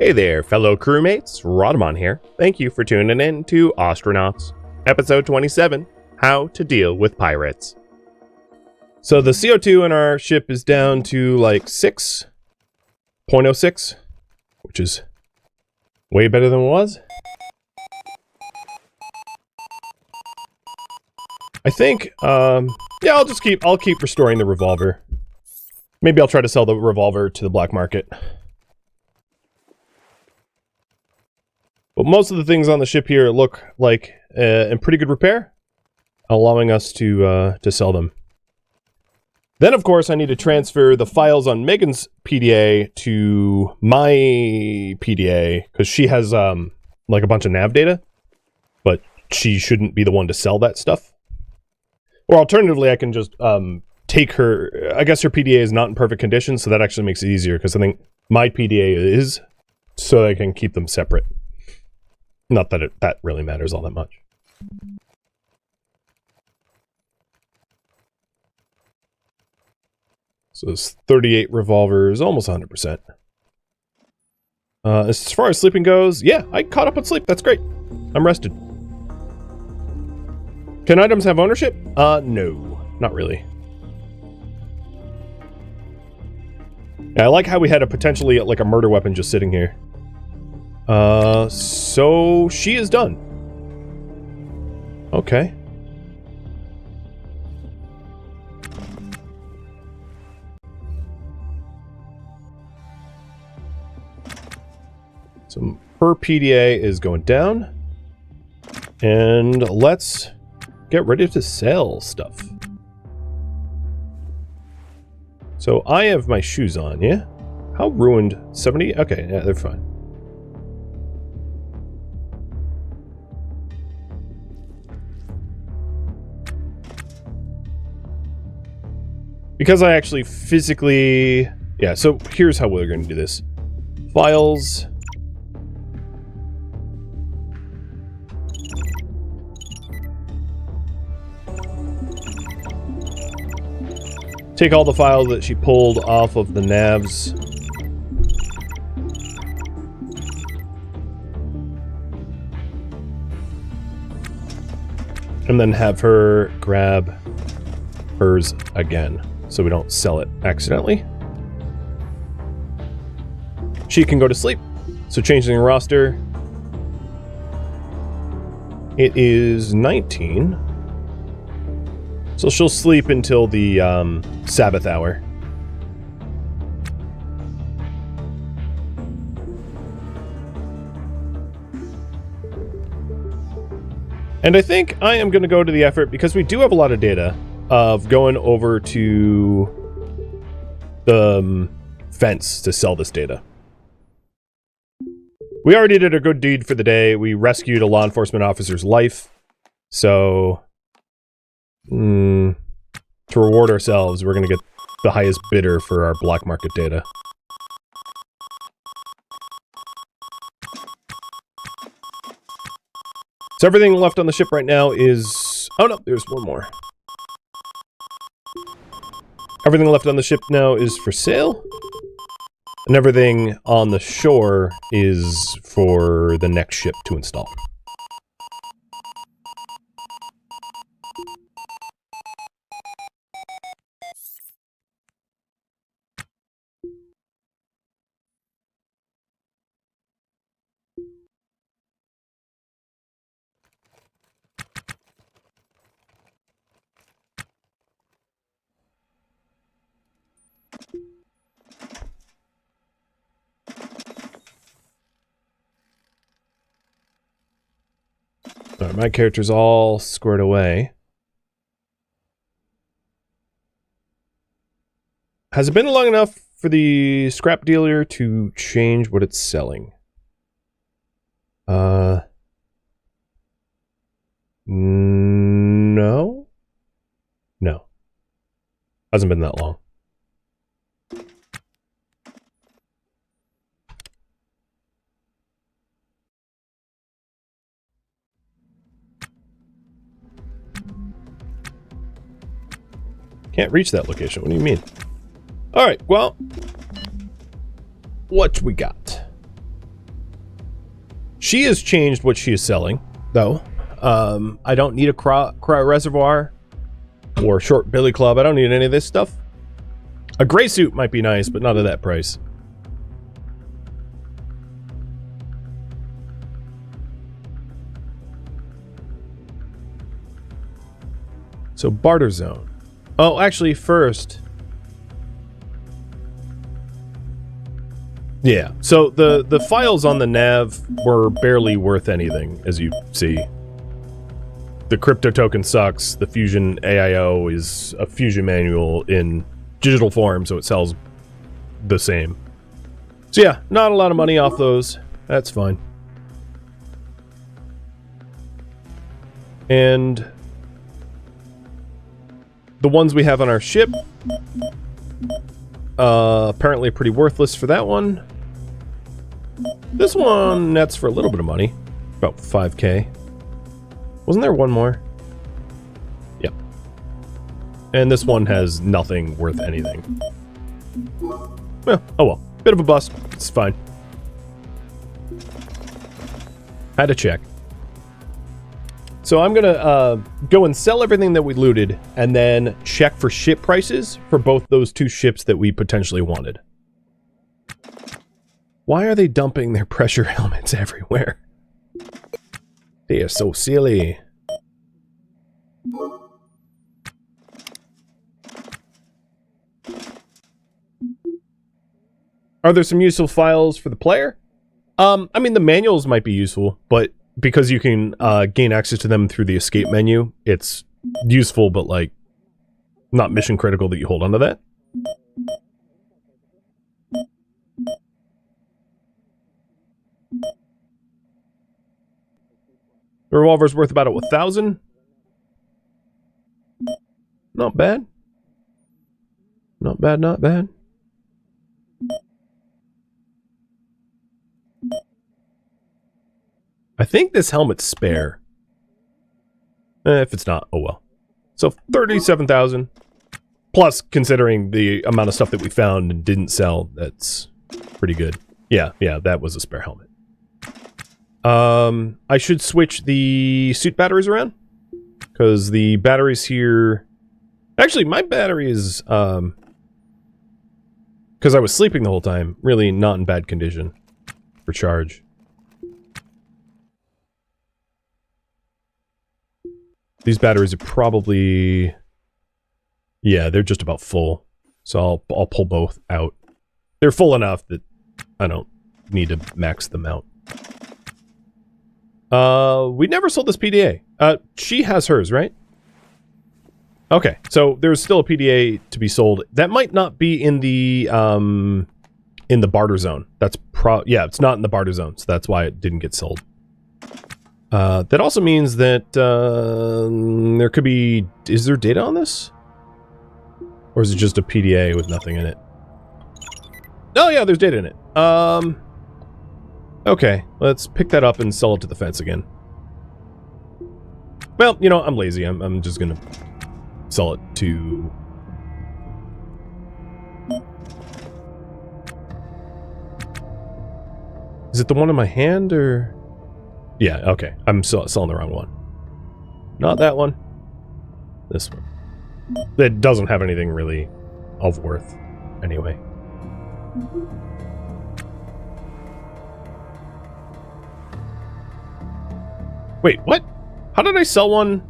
Hey there, fellow crewmates, Rhadamant here. Thank you for tuning in to Ostranauts, episode 27, How to Deal with Pirates. So the CO2 in our ship is down to like 6.06, which is way better than it was. I think, yeah, I'll keep restoring the revolver. Maybe I'll try to sell the revolver to the black market. But most of the things on the ship here look like in pretty good repair, allowing us to sell them. Then, of course, I need to transfer the files on Megan's PDA to my PDA, because she has like a bunch of nav data, but she shouldn't be the one to sell that stuff. Or alternatively, I can just take her... I guess her PDA is not in perfect condition, so that actually makes it easier, because I think my PDA is, so I can keep them separate. Not that that really matters all that much. So it's 38 revolvers, almost 100%. As far as sleeping goes, yeah, I caught up on sleep. That's great. I'm rested. Can items have ownership? No, not really. I like how we had a potentially like a murder weapon just sitting here. So she is done. Okay. So her PDA is going down. And let's get ready to sell stuff. So I have my shoes on, yeah? How ruined? 70? Okay, yeah, they're fine. Because I actually physically... Yeah, so here's how we're going to do this. Files. Take all the files that she pulled off of the navs. And then have her grab hers again, so we don't sell it accidentally. She can go to sleep. So changing the roster. It is 19. So she'll sleep until the Sabbath hour. And I think I am going to go to the effort, because we do have a lot of data, of going over to the fence to sell this data. We already did a good deed for the day. We rescued a law enforcement officer's life. So, to reward ourselves, we're going to get the highest bidder for our black market data. So everything left on the ship right now is... Oh no, there's one more. Everything left on the ship now is for sale. And everything on the shore is for the next ship to install. Alright, my character's all squared away. Has it been long enough for the scrap dealer to change what it's selling? No? No. Hasn't been that long. Can't reach that location. What do you mean? Alright, well, what we got? She has changed what she is selling, though. I don't need a cryo reservoir or short billy club. I don't need any of this stuff. A gray suit might be nice, but not at that price. So barter zone. Oh, actually, first. Yeah, so the files on the nav were barely worth anything, as you see. The crypto token sucks. The Fusion AIO is a Fusion manual in digital form, so it sells the same. So yeah, not a lot of money off those. That's fine. And the ones we have on our ship, apparently pretty worthless for that one. This one nets for a little bit of money, about 5k. Wasn't there one more? Yep. And this one has nothing worth anything. Well, oh well. Bit of a bust. It's fine. Had to check. So I'm gonna go and sell everything that we looted, and then check for ship prices for both those two ships that we potentially wanted. Why are they dumping their pressure helmets everywhere? They are so silly. Are there some useful files for the player? I mean, the manuals might be useful, but because you can gain access to them through the escape menu, it's useful, but like not mission critical that you hold onto that. The revolver's worth about 1,000. Not bad. Not bad, not bad. I think this helmet's spare. If it's not, oh well. So 37,000. Plus, considering the amount of stuff that we found and didn't sell, that's pretty good. Yeah, that was a spare helmet. I should switch the suit batteries around, because the batteries here... Actually, my battery is, because I was sleeping the whole time, really not in bad condition for charge. These batteries are probably... Yeah, they're just about full. So I'll pull both out. They're full enough that I don't need to max them out. We never sold this PDA. She has hers, right? Okay, so there's still a PDA to be sold. That might not be in the barter zone. That's yeah, it's not in the barter zone, so that's why it didn't get sold. That also means that there could be... Is there data on this? Or is it just a PDA with nothing in it? Oh yeah, there's data in it. Okay, let's pick that up and sell it to the fence again. Well, you know, I'm lazy. I'm just gonna sell it to... Is it the one in my hand, or... Yeah, okay. I'm selling the wrong one. Not that one. This one. It doesn't have anything really of worth, anyway. Wait, what? How did I sell one?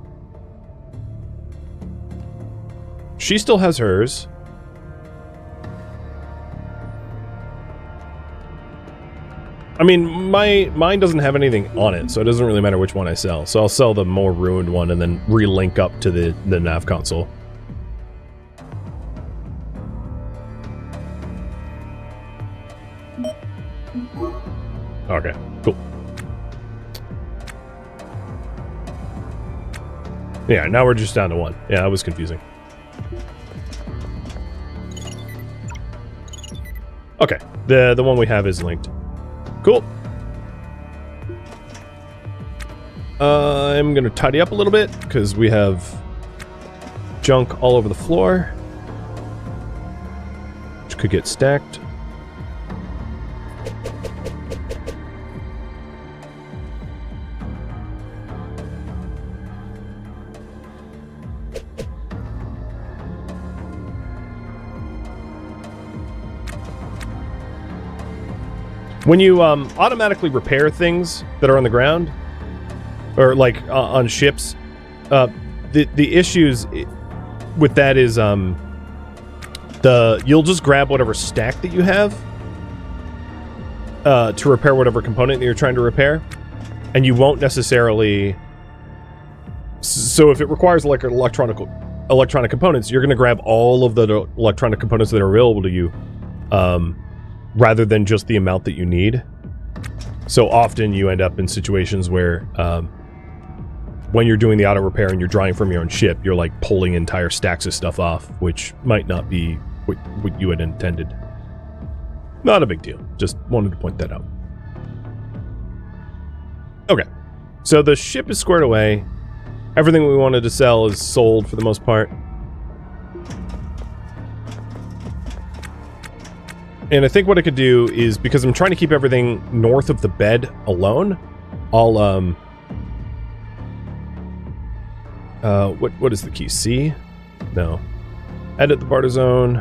She still has hers. I mean, mine doesn't have anything on it, so it doesn't really matter which one I sell. So I'll sell the more ruined one and then relink up to the nav console. Okay, cool. Yeah, now we're just down to one. Yeah, that was confusing. Okay, the one we have is linked. Cool. I'm gonna tidy up a little bit because we have junk all over the floor, which could get stacked. When you automatically repair things that are on the ground, or like on ships, the issues with that is you'll just grab whatever stack that you have to repair whatever component that you're trying to repair, and you won't necessarily. So if it requires like electronic components, you're going to grab all of the electronic components that are available to you, rather than just the amount that you need. So often you end up in situations where when you're doing the auto repair and you're drawing from your own ship, you're like pulling entire stacks of stuff off, which might not be what you had intended. Not a big deal. Just wanted to point that out. Okay. So the ship is squared away. Everything we wanted to sell is sold for the most part. And I think what I could do is, because I'm trying to keep everything north of the bed alone, I'll, what is the key? C? No. Edit the barter zone.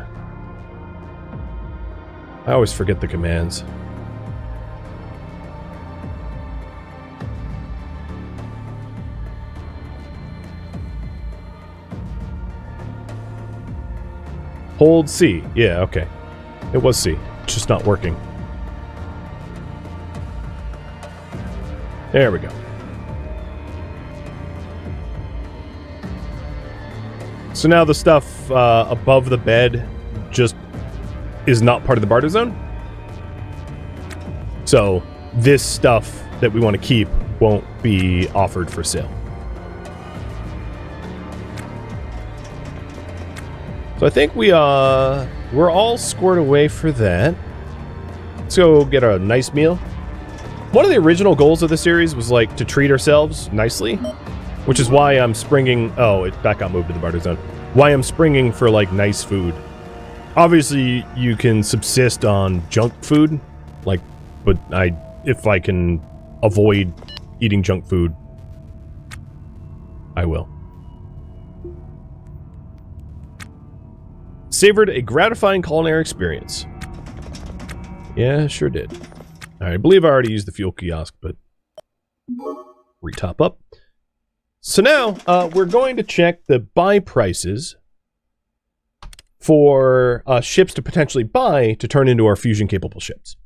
I always forget the commands. Hold C. Yeah, okay. It was C. It's just not working. There we go. So now the stuff above the bed just is not part of the barter zone. So this stuff that we want to keep won't be offered for sale. So I think we're all squared away for that. Let's go get a nice meal. One of the original goals of the series was like to treat ourselves nicely, which is why I'm springing. Oh, that got moved to the barter zone. Why I'm springing for like nice food. Obviously, you can subsist on junk food, like, but if I can avoid eating junk food, I will. Savored a gratifying culinary experience. Yeah, sure did. I believe I already used the fuel kiosk, but retop up. So now we're going to check the buy prices for ships to potentially buy to turn into our fusion-capable ships.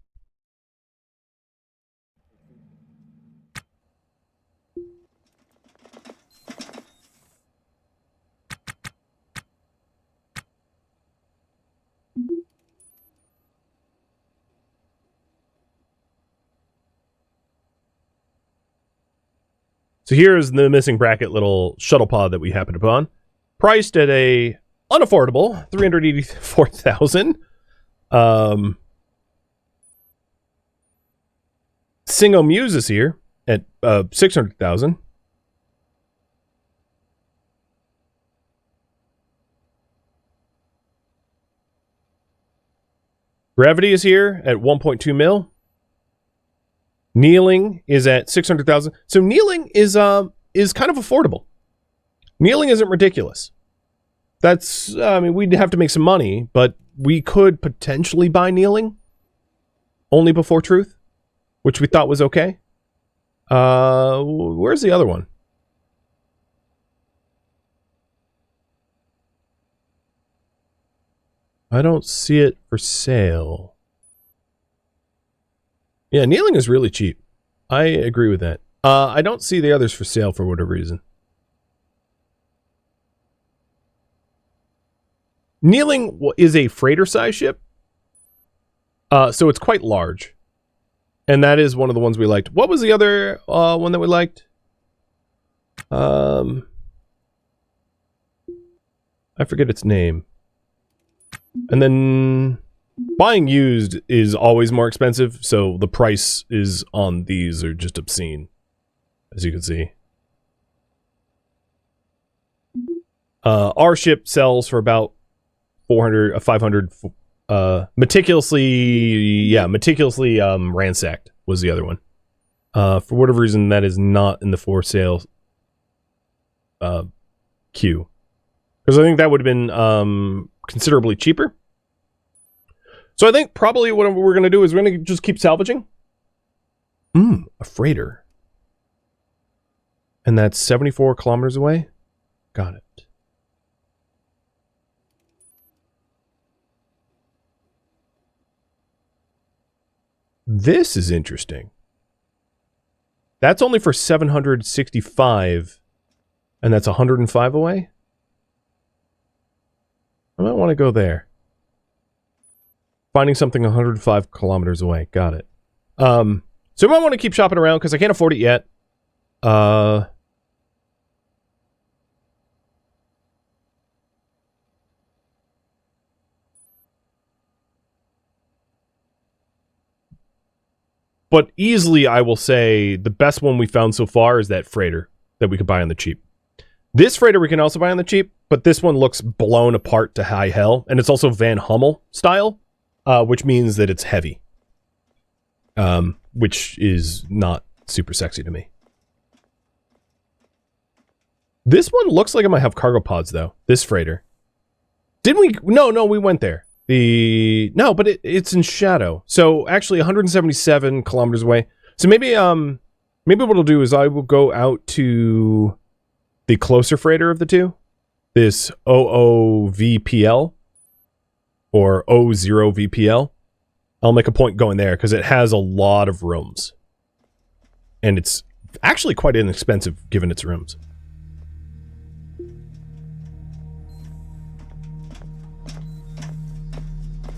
So here's the missing bracket little shuttle pod that we happened upon. Priced at a unaffordable $384,000. Singo Muse is here at $600,000. Gravity is here at 1.2 mil. Kneeling is at 600,000. So kneeling is kind of affordable. Kneeling isn't ridiculous. That's, I mean, we'd have to make some money, but we could potentially buy kneeling only before truth, which we thought was okay. Where's the other one? I don't see it for sale. Yeah, kneeling is really cheap. I agree with that. I don't see the others for sale for whatever reason. Kneeling is a freighter size ship. So it's quite large. And that is one of the ones we liked. What was the other one that we liked? I forget its name. And then buying used is always more expensive, so the price is on these are just obscene, as you can see. Our ship sells for about 500, meticulously ransacked was the other one. For whatever reason, that is not in the for sale queue. Because I think that would have been considerably cheaper. So I think probably what we're going to do is we're going to just keep salvaging. A freighter. And that's 74 kilometers away? Got it. This is interesting. That's only for 765, and that's 105 away? I might want to go there. Finding something 105 kilometers away. Got it. So we might want to keep shopping around, because I can't afford it yet. But easily, I will say, the best one we found so far is that freighter that we could buy on the cheap. This freighter we can also buy on the cheap, but this one looks blown apart to high hell. And it's also Van Hummel style, which means that it's heavy. Which is not super sexy to me. This one looks like it might have cargo pods, though. This freighter. Didn't we? No, we went there. No, but it's in shadow. So actually 177 kilometers away. So maybe what I'll do is I will go out to the closer freighter of the two. This OOVPL or O0VPL. I'll make a point going there because it has a lot of rooms. And it's actually quite inexpensive given its rooms.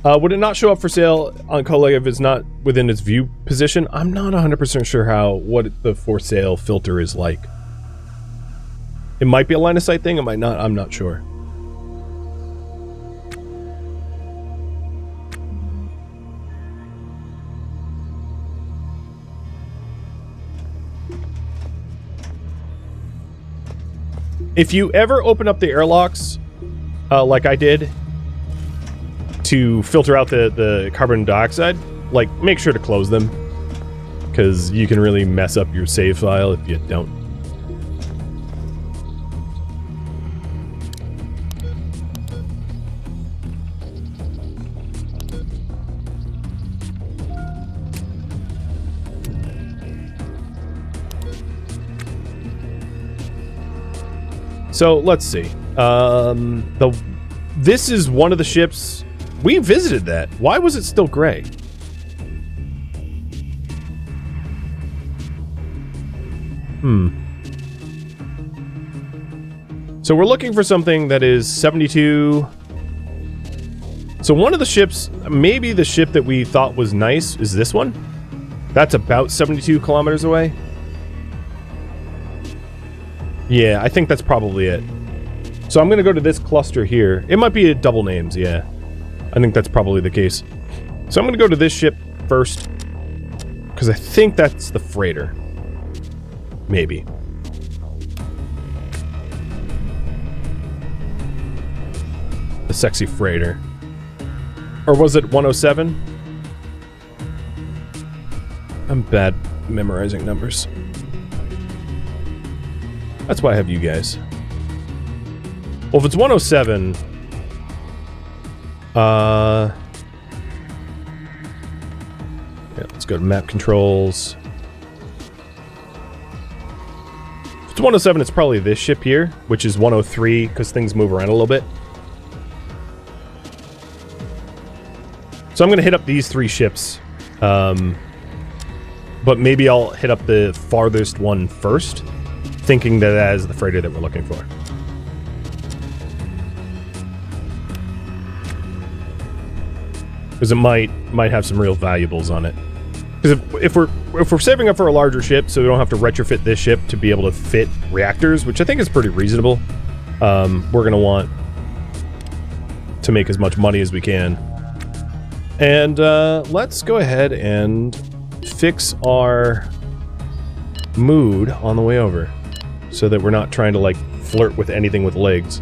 Would it not show up for sale on Coleg if it's not within its view position? I'm not 100% sure what the for sale filter is like. It might be a line of sight thing, it might not, I'm not sure. If you ever open up the airlocks, like I did, to filter out the carbon dioxide, like, make sure to close them, because you can really mess up your save file if you don't. So, let's see. This is one of the ships. We visited that. Why was it still gray? So we're looking for something that is 72. So one of the ships, maybe the ship that we thought was nice, is this one. That's about 72 kilometers away. Yeah, I think that's probably it. So I'm going to go to this cluster here. It might be a double names, yeah. I think that's probably the case. So I'm going to go to this ship first. Because I think that's the freighter. Maybe. The sexy freighter. Or was it 107? I'm bad memorizing numbers. That's why I have you guys. Well, if it's 107... yeah, let's go to map controls. If it's 107, it's probably this ship here, which is 103, because things move around a little bit. So I'm going to hit up these three ships. But maybe I'll hit up the farthest one first, thinking that that is the freighter that we're looking for. Because it might have some real valuables on it. Because if we're saving up for a larger ship, so we don't have to retrofit this ship to be able to fit reactors, which I think is pretty reasonable, we're gonna want to make as much money as we can. And let's go ahead and fix our mood on the way over, so that we're not trying to like flirt with anything with legs.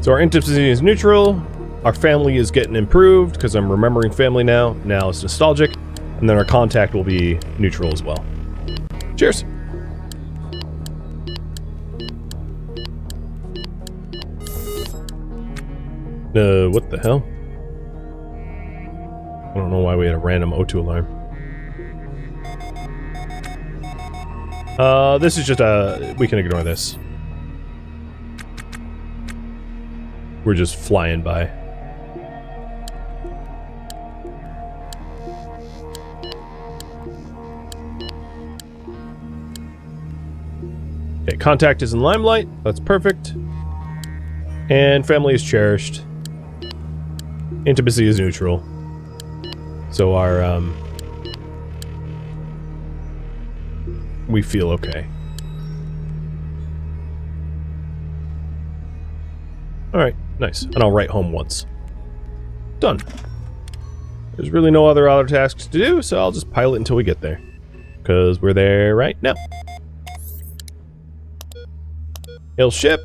So our intimacy is neutral. Our family is getting improved because I'm remembering family now. Now it's nostalgic. And then our contact will be neutral as well. Cheers. What the hell? I don't know why we had a random O2 alarm. This is just we can ignore this. We're just flying by. Okay, contact is in limelight. That's perfect. And family is cherished. Intimacy is neutral. So our, we feel okay. Alright, nice. And I'll write home once. Done. There's really no other tasks to do, so I'll just pilot until we get there. Because we're there right now. Hail ship.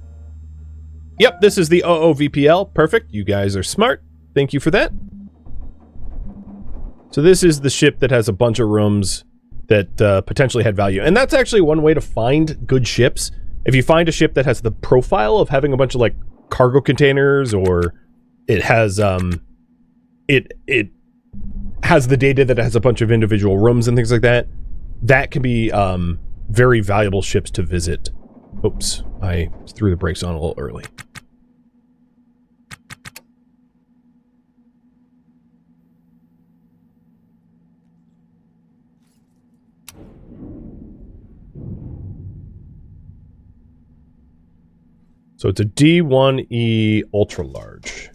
Yep, this is the OOVPL. Perfect. You guys are smart. Thank you for that. So this is the ship that has a bunch of rooms that potentially had value. And that's actually one way to find good ships. If you find a ship that has the profile of having a bunch of like cargo containers, or it has it has the data that has a bunch of individual rooms and things like that, that can be very valuable ships to visit. Oops, I threw the brakes on a little early. So it's a D1E ultra large.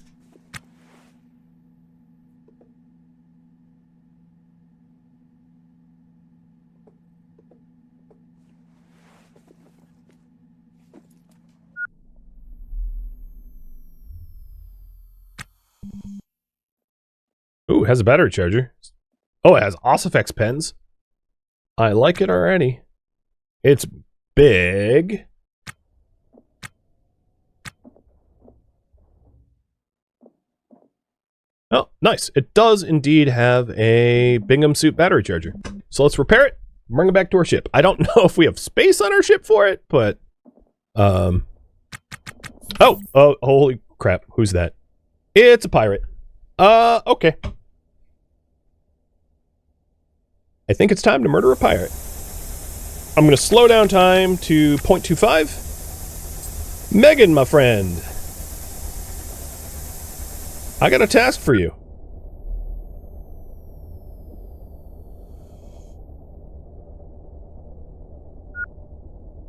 Ooh, it has a battery charger. Oh, it has Ossifex pens. I like it already. It's big. Oh, nice. It does indeed have a Bingham suit battery charger. So let's repair it, bring it back to our ship. I don't know if we have space on our ship for it, but... Oh, holy crap. Who's that? It's a pirate. Okay. I think it's time to murder a pirate. I'm going to slow down time to 0.25. Megan, my friend. I got a task for you.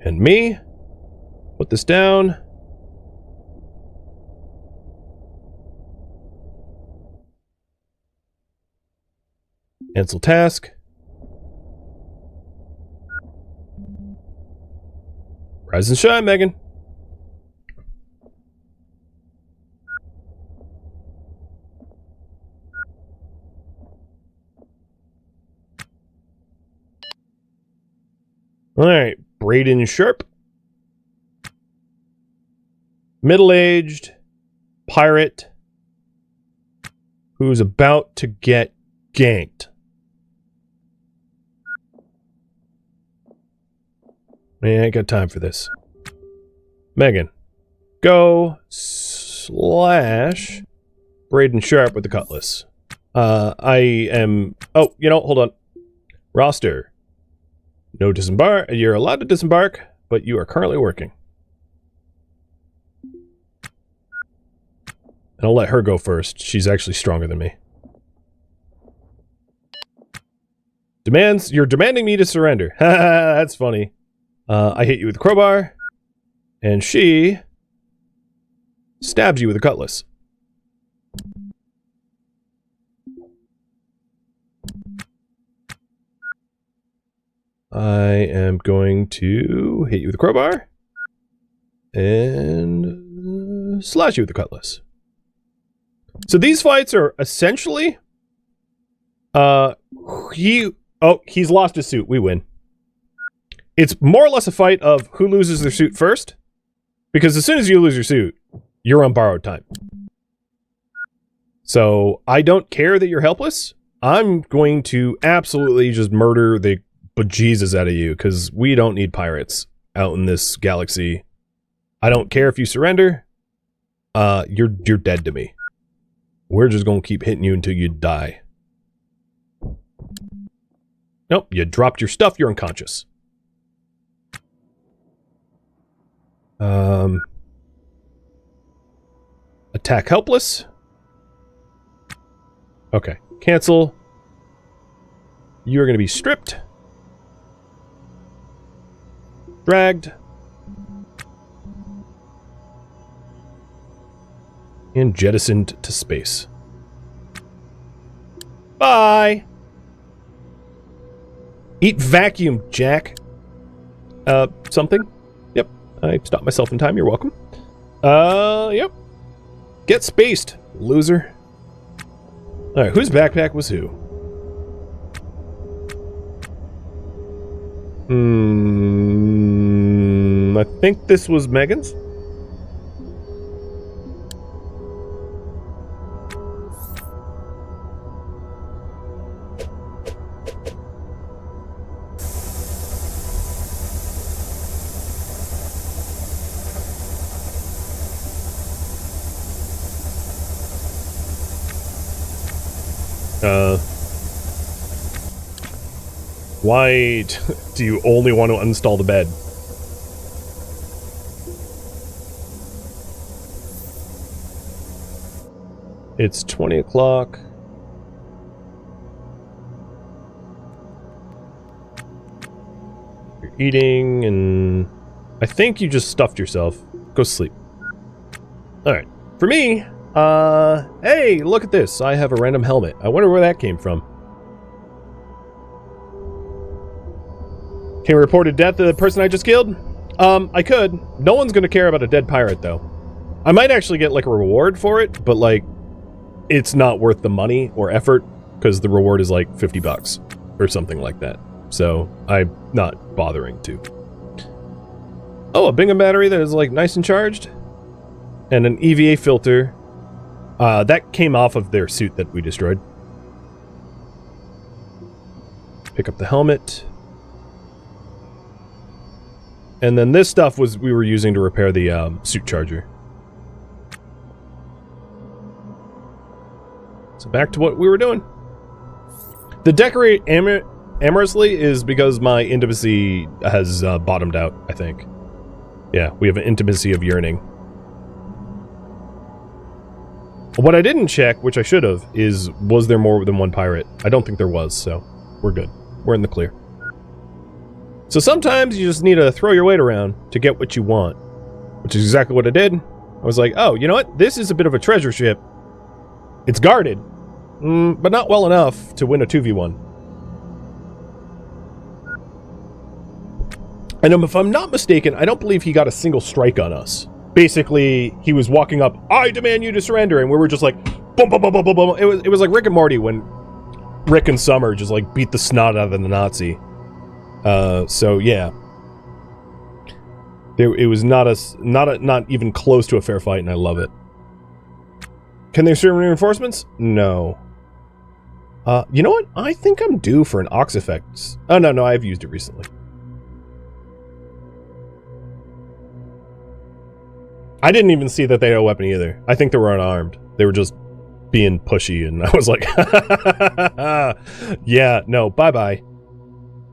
And me. Put this down. Cancel task. Rise and shine, Megan. Alright, Braden Sharp. Middle-aged pirate who's about to get ganked. Man, I ain't got time for this. Megan, go slash Braden Sharp with the cutlass. I am... Oh, you know, hold on. Roster. No disembark. You're allowed to disembark, but you are currently working. And I'll let her go first. She's actually stronger than me. Demands... You're demanding me to surrender. Haha, that's funny. I hit you with a crowbar, and she stabs you with a cutlass. I am going to hit you with a crowbar and slash you with a cutlass. So these fights are essentially he's lost his suit. We win. It's more or less a fight of who loses their suit first, because as soon as you lose your suit, you're on borrowed time. So I don't care that you're helpless. I'm going to absolutely just murder the bejesus out of you, because we don't need pirates out in this galaxy. I don't care if you surrender. You're dead to me. We're just gonna keep hitting you until you die. Nope, you dropped your stuff, you're unconscious. Attack helpless. Okay, cancel. You are going to be stripped. Dragged. And jettisoned to space. Bye! Eat vacuum, Jack. Something? Yep, I stopped myself in time, you're welcome. Yep. Get spaced, loser. Alright, whose backpack was who? I think this was Megan's. Why do you only want to uninstall the bed? It's 20 o'clock. You're eating, and I think you just stuffed yourself. Go sleep. Alright. For me, hey, look at this. I have a random helmet. I wonder where that came from. Can we report a death to the person I just killed? I could. No one's gonna care about a dead pirate, though. I might actually get, like, a reward for it, but, like, it's not worth the money or effort, because the reward is, like, 50 bucks or something like that. So, I'm not bothering to. Oh, a Bingham battery that is, like, nice and charged? And an EVA filter. That came off of their suit that we destroyed. Pick up the helmet. And then this stuff was we were using to repair the suit charger. So back to what we were doing. The decorate amorously is because my intimacy has bottomed out, I think. Yeah, we have an intimacy of yearning. What I didn't check, which I should have, is was there more than one pirate? I don't think there was, so we're good. We're in the clear. So sometimes you just need to throw your weight around to get what you want, which is exactly what I did. I was like, oh, you know what? This is a bit of a treasure ship. It's guarded, but not well enough to win a 2v1. And if I'm not mistaken, I don't believe he got a single strike on us. Basically, he was walking up, I demand you to surrender, and we were just like, boom, boom, boom, boom, boom, boom. It was like Rick and Morty when Rick and Summer just like beat the snot out of the Nazi. So yeah, it was not even close to a fair fight, and I love it. Can they serve reinforcements? No. You know what? I think I'm due for an Ox Effects. Oh no, I've used it recently. I didn't even see that they had a weapon either. I think they were unarmed. They were just being pushy, and I was like, yeah, no, bye-bye.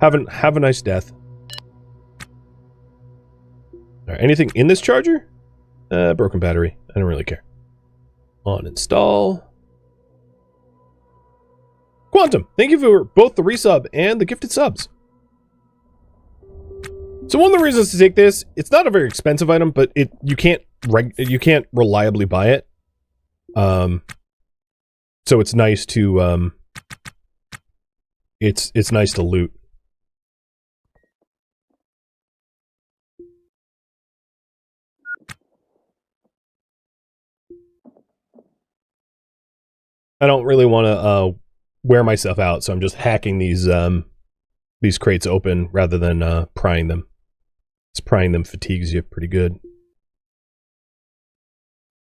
Have a nice death. Alright, anything in this charger? Broken battery. I don't really care. On install. Quantum, thank you for both the resub and the gifted subs. So one of the reasons to take this, it's not a very expensive item, but you can't reliably buy it. So it's nice to it's nice to loot. I don't really want to wear myself out, so I'm just hacking these crates open rather than prying them. Prying them fatigues you pretty good.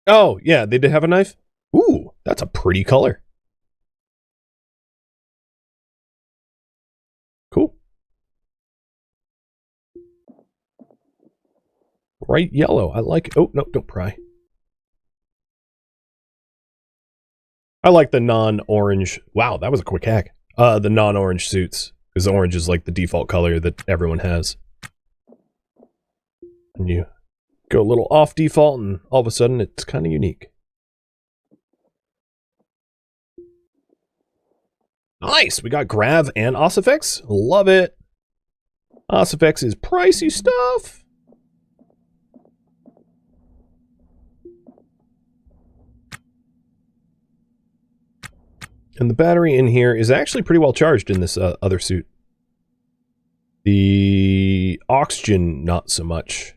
Oh, yeah, they did have a knife? Ooh, that's a pretty color. Cool. Bright yellow. I like it. Oh, no, don't pry. I like the non-orange. Wow, that was a quick hack. The non-orange suits. Because orange is like the default color that everyone has. And you go a little off default and all of a sudden it's kind of unique. Nice! We got Grav and Ossifex. Love it. Ossifex is pricey stuff. And the battery in here is actually pretty well charged in this other suit. The oxygen, not so much.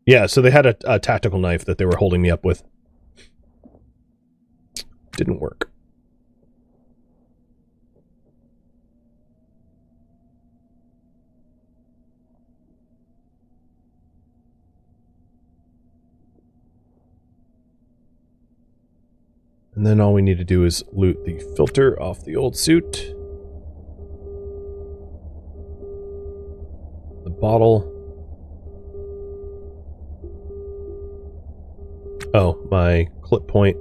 Yeah, so they had a tactical knife that they were holding me up with. Didn't work. And then all we need to do is loot the filter off the old suit. The bottle. Oh, my clip point.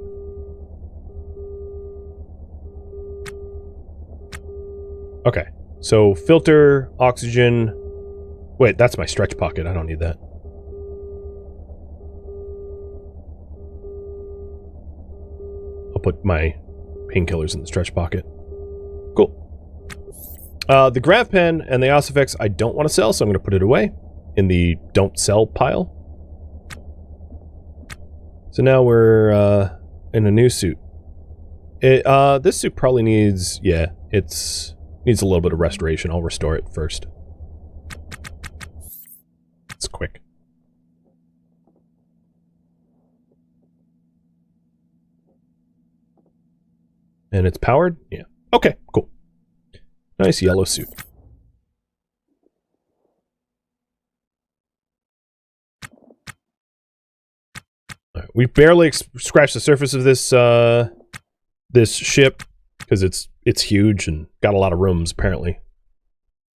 Okay, so filter, oxygen. Wait, that's my stretch pocket. I don't need that. I'll put my painkillers in the stretch pocket. Cool. The Grav pen and the Ossifex I don't want to sell, so I'm going to put it away in the don't sell pile. So now we're in a new suit. This suit probably needs, yeah, needs a little bit of restoration. I'll restore it first. It's quick. And it's powered? Yeah. Okay, cool. Nice yellow suit. All right, we barely scratched the surface of this this ship because it's huge and got a lot of rooms apparently.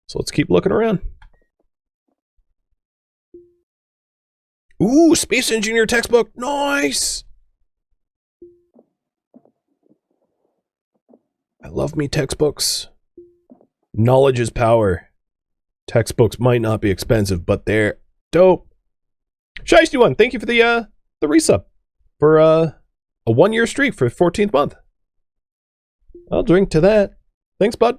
So let's keep looking around. Ooh, Space Engineer textbook. Nice. I love me textbooks. Knowledge is power. Textbooks might not be expensive, but they're dope. Shiesty1, thank you for the resub. For a 1-year streak for the 14th month. I'll drink to that. Thanks, bud.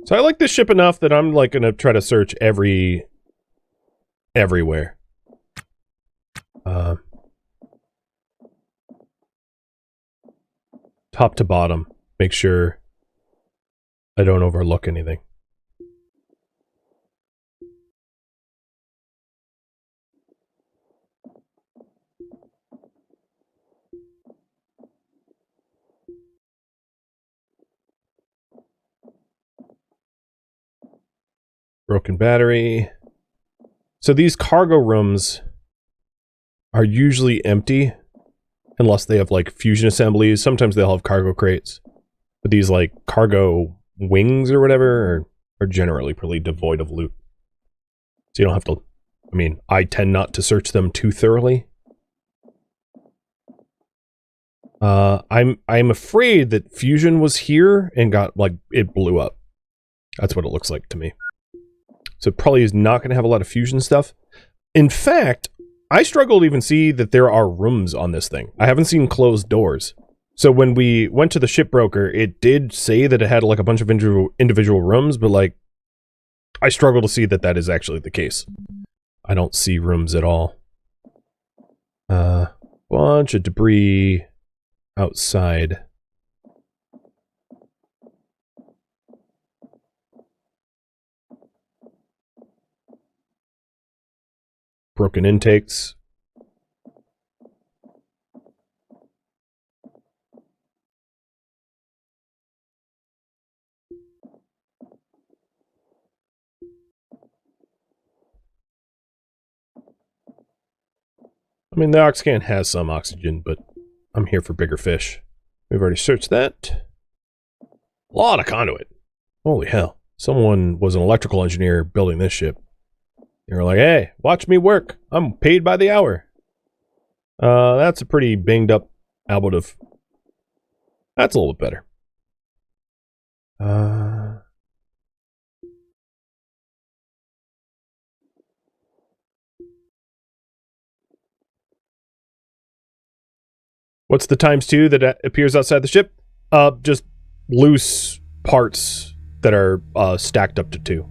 So I like this ship enough that I'm like gonna try to search everywhere. Top to bottom. Make sure I don't overlook anything. Broken battery. So these cargo rooms are usually empty unless they have like fusion assemblies. Sometimes they'll have cargo crates. But these like cargo wings or whatever are generally pretty devoid of loot. So you don't have to, I mean, I tend not to search them too thoroughly. I'm afraid that fusion was here and got like, it blew up. That's what it looks like to me. So it probably is not going to have a lot of fusion stuff. In fact, I struggle to even see that there are rooms on this thing. I haven't seen closed doors. So when we went to the shipbroker, it did say that it had like a bunch of individual rooms, but like, I struggle to see that that is actually the case. I don't see rooms at all. Bunch of debris outside. broken intakes. I mean, the Oxcan has some oxygen, but I'm here for bigger fish. We've already searched that. A lot of conduit. Holy hell. Someone was an electrical engineer building this ship. They were like, hey, watch me work. I'm paid by the hour. That's a pretty banged up ablative. That's a little bit better. What's the ×2 that appears outside the ship? Just loose parts that are stacked up to 2.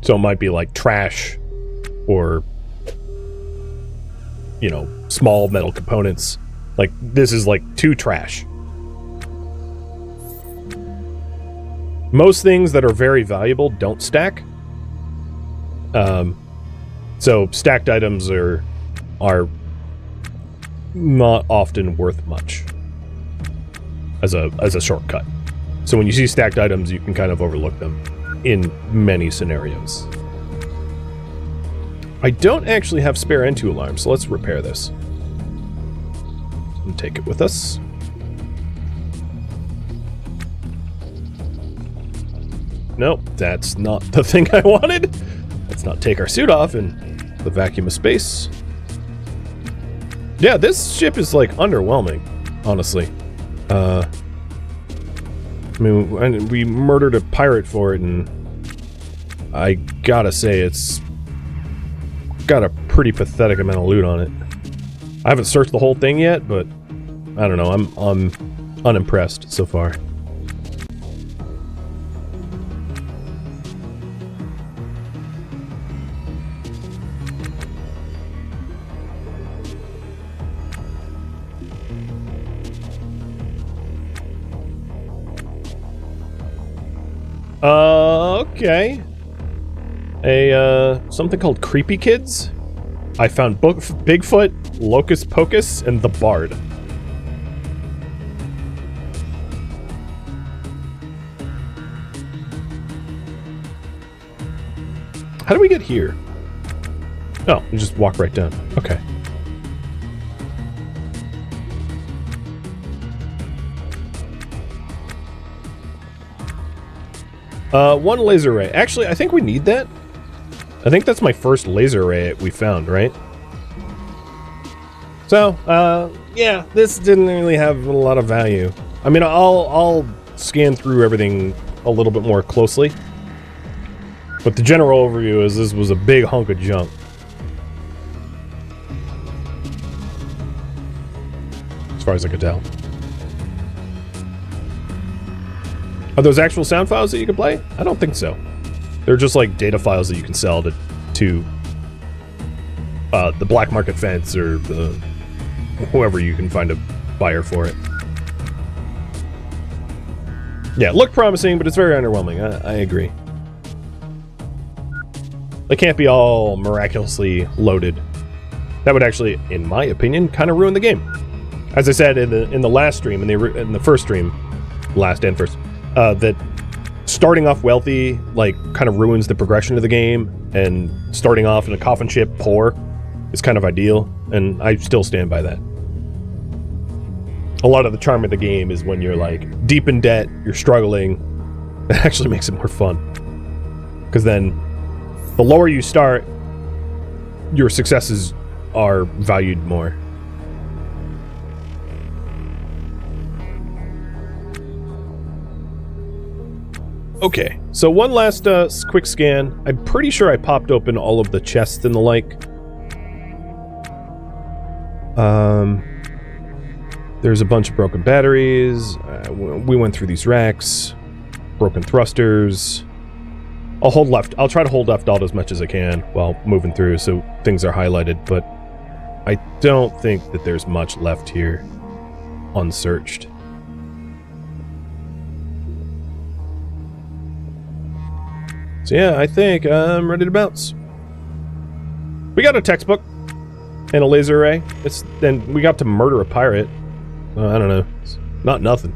So it might be like trash or, you know, small metal components. Like, this is like 2 trash. Most things that are very valuable don't stack. So stacked items are not often worth much as a shortcut. So when you see stacked items, you can kind of overlook them in many scenarios. I don't actually have spare N2 alarms, so let's repair this. And take it with us. Nope, that's not the thing I wanted. Let's not take our suit off in the vacuum of space. Yeah, this ship is like underwhelming, honestly. I mean, we murdered a pirate for it, and I gotta say it's got a pretty pathetic amount of loot on it. I haven't searched the whole thing yet, but I don't know. I'm unimpressed so far. Okay. Something called Creepy Kids. I found Bigfoot, Locust Pocus, and the Bard. How do we get here? Oh, we just walk right down. Okay. One laser ray. Actually, I think we need that. I think that's my first laser ray we found, right? So, yeah, this didn't really have a lot of value. I mean, I'll scan through everything a little bit more closely. But the general overview is this was a big hunk of junk. As far as I could tell. Are those actual sound files that you can play? I don't think so. They're just like data files that you can sell to the black market fence or whoever you can find a buyer for it. Yeah, look promising, but it's very underwhelming. I agree. They can't be all miraculously loaded. That would actually, in my opinion, kind of ruin the game. As I said in the last stream, in the first stream, last and first, that starting off wealthy like kind of ruins the progression of the game, and starting off in a coffin ship poor is kind of ideal, and I still stand by that. A lot of the charm of the game is when you're like deep in debt, you're struggling. It actually makes it more fun, because then the lower you start, your successes are valued more. Okay, so one last quick scan. I'm pretty sure I popped open all of the chests and the like. There's a bunch of broken batteries. We went through these racks. Broken thrusters. I'll try to hold left alt as much as I can while moving through so things are highlighted, but I don't think that there's much left here unsearched. So yeah, I think I'm ready to bounce. We got a textbook and a laser array. Then we got to murder a pirate. I don't know. It's not nothing.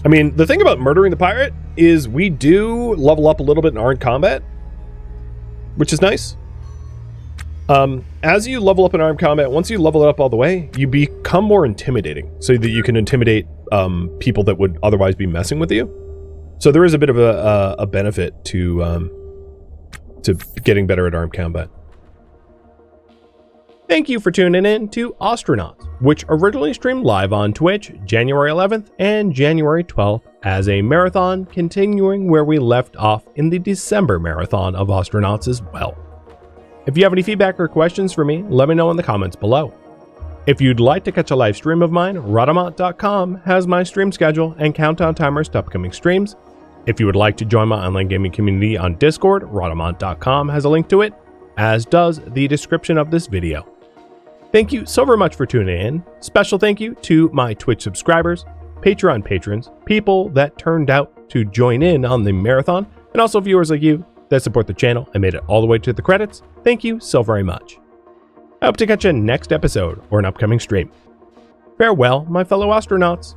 I mean, the thing about murdering the pirate is we do level up a little bit in armed combat, which is nice. As you level up in armed combat, once you level it up all the way, you become more intimidating, so that you can intimidate people that would otherwise be messing with you. So there is a bit of a benefit to getting better at armed combat. Thank you for tuning in to Ostranauts, which originally streamed live on Twitch January 11th and January 12th as a marathon, continuing where we left off in the December marathon of Ostranauts as well. If you have any feedback or questions for me, let me know in the comments below. If you'd like to catch a live stream of mine, Rhadamant.com has my stream schedule and countdown timers to upcoming streams. If you would like to join my online gaming community on Discord, Rhadamant.com has a link to it, as does the description of this video. Thank you so very much for tuning in. Special thank you to my Twitch subscribers, Patreon patrons, people that turned out to join in on the marathon, and also viewers like you that support the channel and made it all the way to the credits. Thank you so very much. I hope to catch you next episode or an upcoming stream. Farewell, my fellow astronauts.